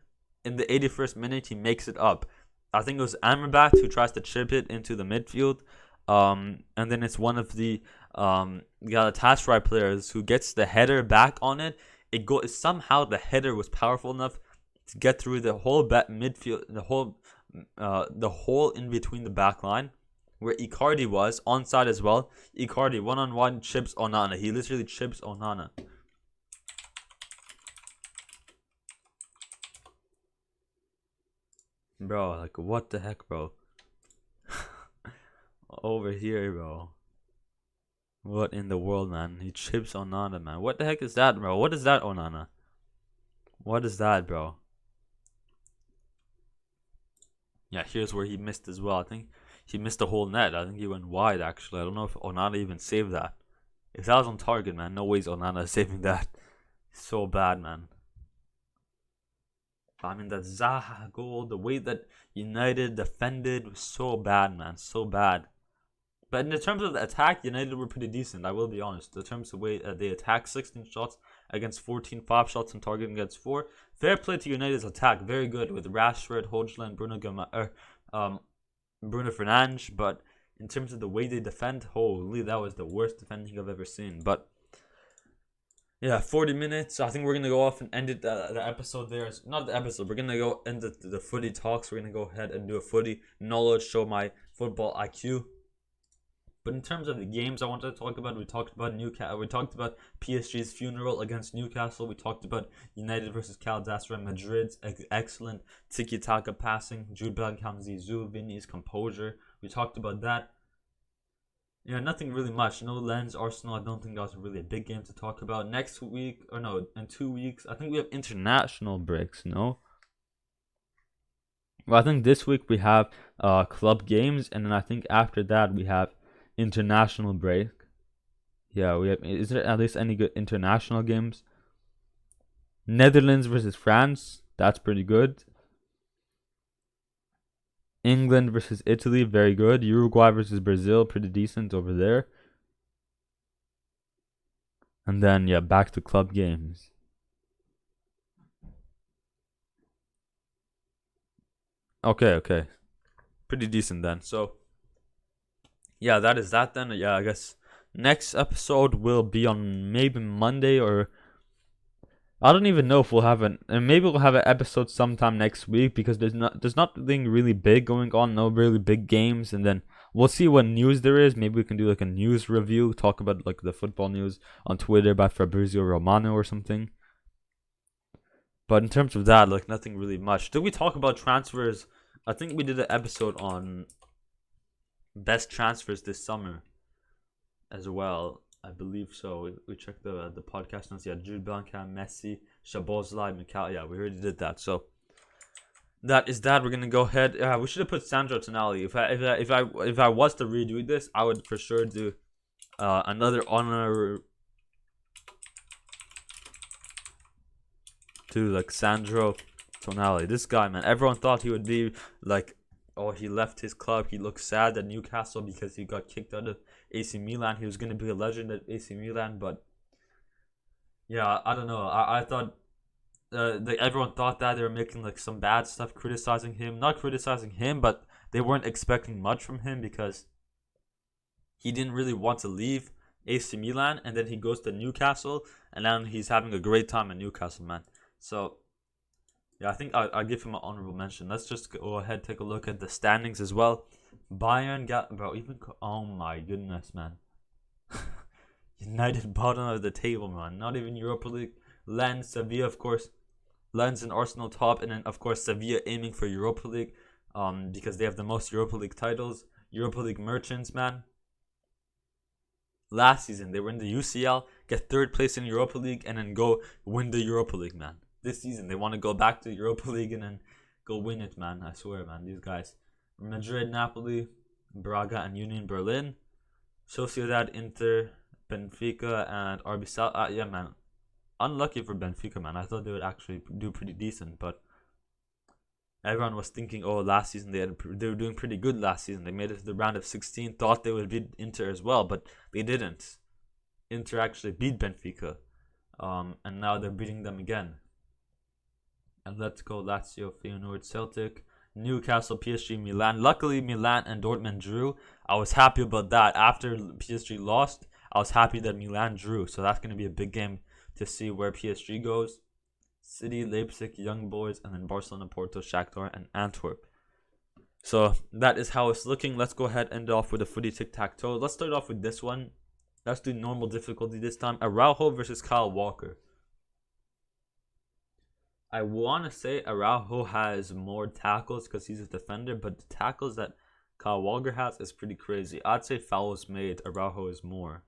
in the 81st minute he makes it up. I think it was Amrabat who tries to chip it into the midfield. And then it's one of the Galatasaray players who gets the header back on it. Somehow the header was powerful enough to get through the whole midfield, the hole in between the back line where Icardi was onside as well. Icardi 1-on-1 chips Onana. He literally chips Onana. Bro, like, what the heck, bro? Over here, bro. What in the world, man? He chips Onana, man. What the heck is that, bro? What is that, Onana? What is that, bro? Yeah, here's where he missed as well. I think he missed the whole net. I think he went wide, actually. I don't know if Onana even saved that. If that was on target, man, no ways Onana is saving that. So bad, man. I mean, that Zaha goal, the way that United defended was so bad, man. So bad. But in terms of the attack, United were pretty decent, I will be honest. In terms of the way they attacked 16 shots against 14, 5 shots on target against 4. Fair play to United's attack. Very good with Rashford, Hodgson, Bruno Fernandes. But in terms of the way they defend, holy, that was the worst defending I've ever seen. But yeah, 40 minutes. I think we're going to go off and end it, the episode there. Not the episode. We're going to go end the footy talks. We're going to go ahead and do a footy knowledge, show my football IQ. But in terms of the games I wanted to talk about, we talked about Newcastle. We talked about PSG's funeral against Newcastle. We talked about United versus Galatasaray, Madrid's excellent tiki-taka passing, Jude Bellingham's Zizou, Vinny's composure. We talked about that. Yeah, nothing really much. No Lens, Arsenal. I don't think that was really a big game to talk about. Next week, or no, in 2 weeks, I think we have international breaks, no? Well, I think this week we have club games, and then I think after that we have international break. Yeah, we have. Is there at least any good international games? Netherlands versus France. That's pretty good. England versus Italy. Very good. Uruguay versus Brazil. Pretty decent over there. And then, yeah, back to club games. Okay. Pretty decent then. So, yeah, that is that then. Yeah, I guess next episode will be on maybe Monday, or I don't even know if we'll have maybe we'll have an episode sometime next week, because there's nothing really big going on, no really big games, and then we'll see what news there is. Maybe we can do like a news review, talk about like the football news on Twitter by Fabrizio Romano or something. But in terms of that, like nothing really much. Did we talk about transfers? I think we did an episode on best transfers this summer as well. I believe so. We checked the podcast notes. Yeah, Jude Bellingham, Messi, Szoboszlai, Mikal. Yeah, we already did that. So that is that. We're gonna go ahead. We should have put Sandro Tonali. If I was to redo this, I would for sure do another honor to like Sandro Tonali. This guy, man, everyone thought he would be like, oh, he left his club. He looked sad at Newcastle because he got kicked out of AC Milan. He was gonna be a legend at AC Milan, but yeah, I don't know. I thought everyone thought that they were making like some bad stuff, criticizing him. Not criticizing him, but they weren't expecting much from him because he didn't really want to leave AC Milan, and then he goes to Newcastle, and then he's having a great time at Newcastle, man. So yeah, I think I'll give him an honorable mention. Let's just go ahead, take a look at the standings as well. Bayern got, bro, oh my goodness, man. United bottom of the table, man. Not even Europa League. Lens, Sevilla, of course. Lens and Arsenal top, and then of course Sevilla aiming for Europa League, because they have the most Europa League titles. Europa League merchants, man. Last season they were in the UCL, get third place in Europa League, and then go win the Europa League, man. This season they want to go back to Europa League and then go win it, man. I swear, man. These guys. Madrid, Napoli, Braga, and Union Berlin. Sociedad, Inter, Benfica, and RB Salzburg. Yeah, man. Unlucky for Benfica, man. I thought they would actually do pretty decent, but everyone was thinking, oh, last season they were doing pretty good last season. They made it to the round of 16. Thought they would beat Inter as well, but they didn't. Inter actually beat Benfica, and now they're beating them again. And let's go Lazio, Feyenoord, Celtic, Newcastle, PSG, Milan. Luckily, Milan and Dortmund drew. I was happy about that. After PSG lost, I was happy that Milan drew. So that's going to be a big game to see where PSG goes. City, Leipzig, Young Boys, and then Barcelona, Porto, Shakhtar, and Antwerp. So that is how it's looking. Let's go ahead and end off with a footy tic-tac-toe. Let's start off with this one. Let's do normal difficulty this time. Araujo versus Kyle Walker. I want to say Araujo has more tackles because he's a defender, but the tackles that Kyle Walker has is pretty crazy. I'd say fouls made, Araujo is more.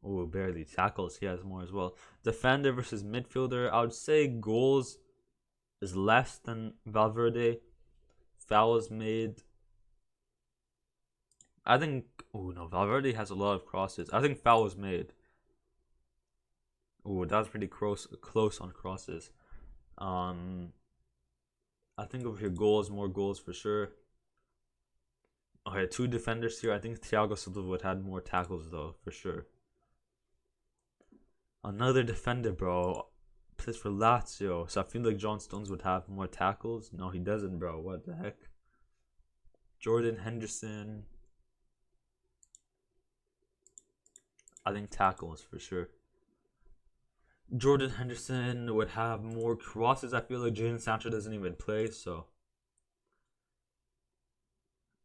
Oh, barely. Tackles, he has more as well. Defender versus midfielder, I would say goals is less than Valverde. Fouls made, I think, oh no, Valverde has a lot of crosses. I think fouls made. Oh, that was pretty close on crosses. I think over here more goals for sure. Okay, two defenders here. I think Thiago Silva would have had more tackles though, for sure. Another defender, bro. Plays for Lazio. So I feel like John Stones would have more tackles. No, he doesn't, bro. What the heck? Jordan Henderson. I think tackles for sure. Jordan Henderson would have more crosses. I feel like Jadon Sancho doesn't even play, so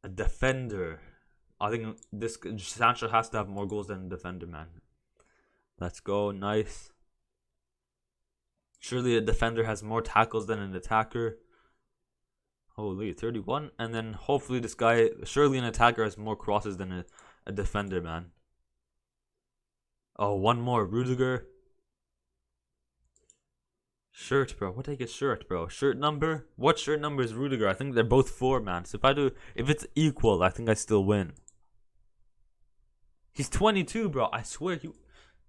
a defender. I think this Sancho has to have more goals than a defender, man. Let's go, nice. Surely a defender has more tackles than an attacker. Holy, 31. And then hopefully this guy, surely an attacker has more crosses than a defender, man. Oh, one more, Rudiger. Shirt, bro. What the heck is shirt, bro? Shirt number? What shirt number is Rudiger? I think they're both 4, man. So if it's equal, I think I still win. He's 22, bro. I swear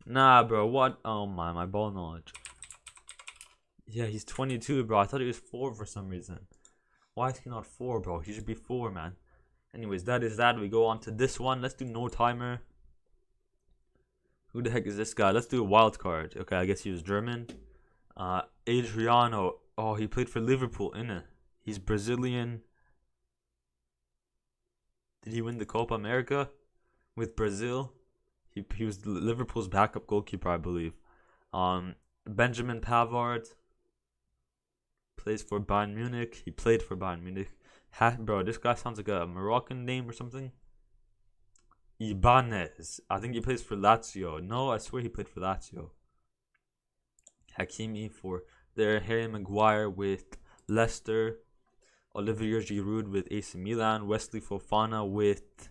Nah, bro. What? Oh my ball knowledge. Yeah, he's 22, bro. I thought he was 4 for some reason. Why is he not 4, bro? He should be 4, man. Anyways, that is that. We go on to this one. Let's do no timer. Who the heck is this guy? Let's do a wild card. Okay, I guess he was German. Adriano. Oh, he played for Liverpool, innit? He's Brazilian. Did he win the Copa America with Brazil? He was Liverpool's backup goalkeeper, I believe. Benjamin Pavard plays for Bayern Munich. He played for Bayern Munich. Bro, this guy sounds like a Moroccan name or something. Ibanez. I think he plays for Lazio. No, I swear he played for Lazio. Hakimi for there. Harry Maguire with Leicester. Olivier Giroud with AC Milan. Wesley Fofana with,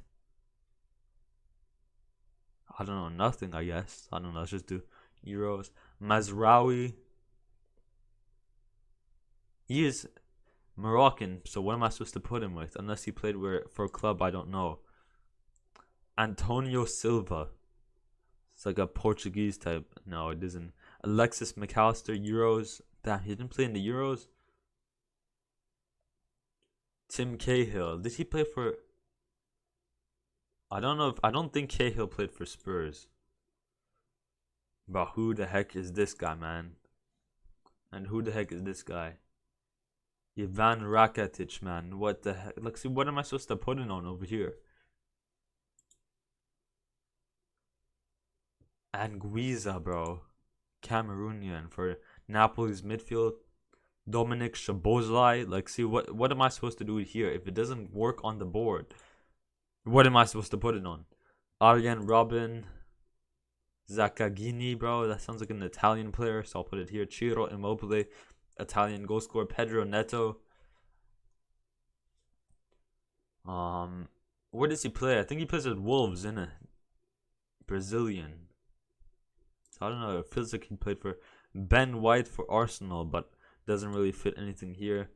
I don't know, nothing, I guess. I don't know. Let's just do Euros. Mazraoui. He is Moroccan, so what am I supposed to put him with? Unless he played for a club, I don't know. Antonio Silva. It's like a Portuguese type. No, it isn't. Alexis McAllister, Euros. Damn, he didn't play in the Euros. Tim Cahill. Did he play for... I don't think Cahill played for Spurs. But who the heck is this guy, man? And who the heck is this guy? Ivan Rakitic, man. What the heck? Look, see, what am I supposed to put it on over here? Anguissa, bro. Cameroonian for Napoli's midfield. Dominic Szoboszlai. Like, see, what am I supposed to do here? If it doesn't work on the board, what am I supposed to put it on? Arjen Robben. Zaccagnini, bro. That sounds like an Italian player, so I'll put it here. Ciro Immobile. Italian goal scorer. Pedro Neto. Where does he play? I think he plays at Wolves, innit? Brazilian. So I don't know. It feels like he played for Ben White for Arsenal, but doesn't really fit anything here.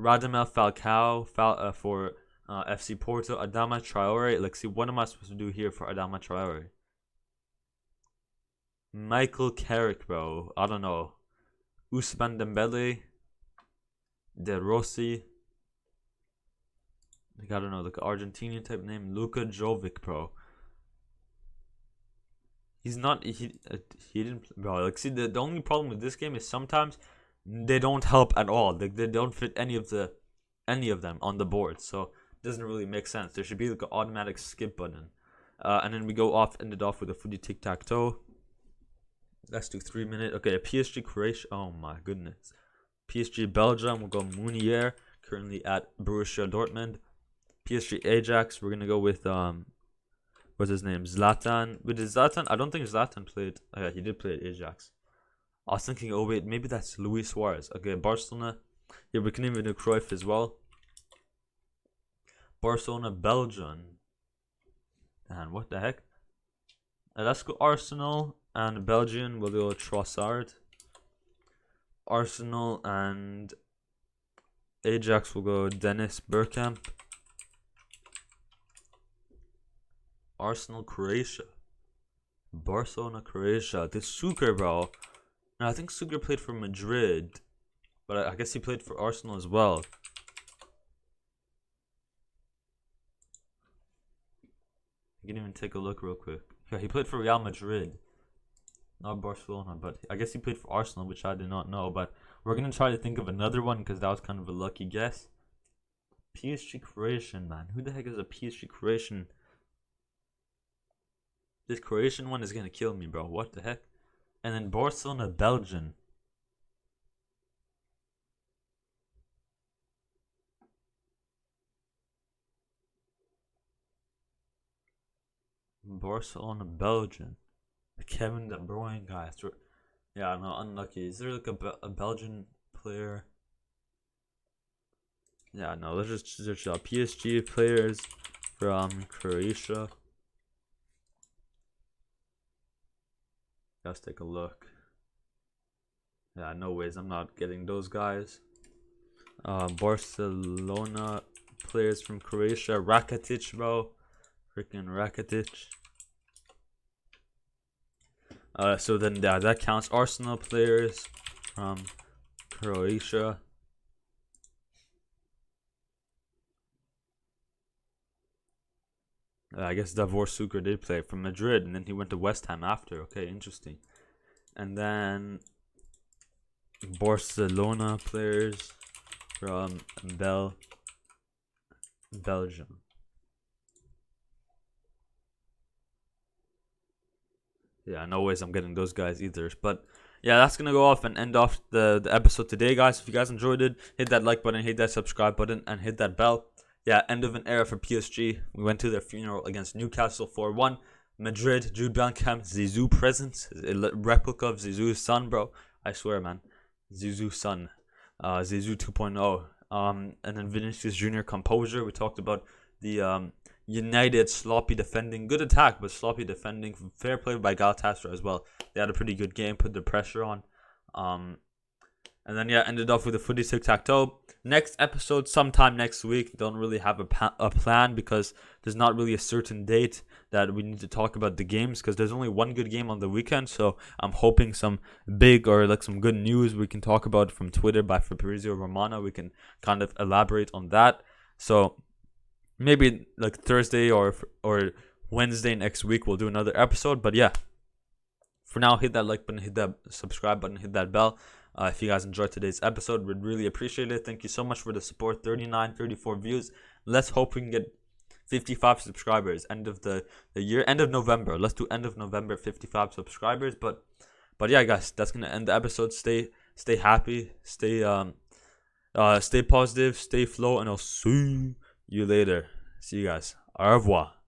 Radamel Falcao for FC Porto. Adama Traore. Like, see, what am I supposed to do here for Adama Traore? Michael Carrick, bro. I don't know. Ousmane Dembele. De Rossi. Like, I don't know, like an Argentinian type name. Luka Jovic, bro. He's not. He didn't, bro. Like, see, the only problem with this game is sometimes they don't help at all. Like, they don't fit any of them on the board. So it doesn't really make sense. There should be like an automatic skip button. And then we ended off with a footy tic tac toe. Let's do 3 minutes. Okay, PSG Croatia. Oh my goodness. PSG Belgium. We'll go Munier, currently at Borussia Dortmund. PSG Ajax. We're gonna go with what's his name? Zlatan. But is Zlatan? I don't think Zlatan played. Oh, yeah, he did play at Ajax. I was thinking, oh wait, maybe that's Luis Suarez. Okay, Barcelona. Yeah, we can even do Cruyff as well. Barcelona Belgium. And what the heck? Let's go Arsenal and Belgium. We'll go Trossard. Arsenal and Ajax will go Dennis Bergkamp. Arsenal Croatia. Barcelona Croatia. This Suker, bro. Now, I think Suker played for Madrid, but I guess he played for Arsenal as well. I can even take a look real quick. Yeah, he played for Real Madrid, not Barcelona, but I guess he played for Arsenal, which I did not know. But we're gonna try to think of another one because that was kind of a lucky guess. PSG Croatian, man. Who the heck is a PSG Croatian? This Croatian one is gonna kill me, bro. What the heck? And then Barcelona Belgian. Barcelona Belgian. The Kevin De Bruyne guy. Yeah, no, unlucky. Is there like a Belgian player? Yeah, no, let's just search out PSG players from Croatia. Let's take a look. Yeah, no ways. I'm not getting those guys. Barcelona players from Croatia. Rakitic, bro. Freaking Rakitic. So then that counts. Arsenal players from Croatia. I guess Davor Suker did play from Madrid, and then he went to West Ham after. Okay, interesting. And then Barcelona players from Belgium. Yeah, no ways I'm getting those guys either. But yeah, that's gonna go off and end off the episode today, guys. If you guys enjoyed it, hit that like button, hit that subscribe button, and hit that bell. Yeah, end of an era for PSG. We went to their funeral against Newcastle 4-1. Madrid, Jude Bellingham, Zizou presence, a replica of Zizou's son, bro. I swear, man. Zizou's son. Zizou 2.0. And then Vinicius Jr. composure. We talked about the United sloppy defending. Good attack, but sloppy defending. Fair play by Galatasaray as well. They had a pretty good game, put the pressure on. And then ended off with a footy tic-tac-toe. Next episode sometime next week. Don't really have a plan because there's not really a certain date that we need to talk about the games, because there's only one good game on the weekend. So I'm hoping some big or like some good news we can talk about from Twitter by Fabrizio Romano. We can kind of elaborate on that. So maybe like Thursday or Wednesday next week we'll do another episode. But yeah, for now, hit that like button, hit that subscribe button, hit that bell. If you guys enjoyed today's episode, we'd really appreciate it. Thank you so much for the support. 34 views. Let's hope we can get 55 subscribers end of the year, end of November. Let's do end of November, 55 subscribers. But yeah, guys, that's gonna end the episode. Stay happy, stay positive, stay flow, and I'll see you later. See you guys. Au revoir.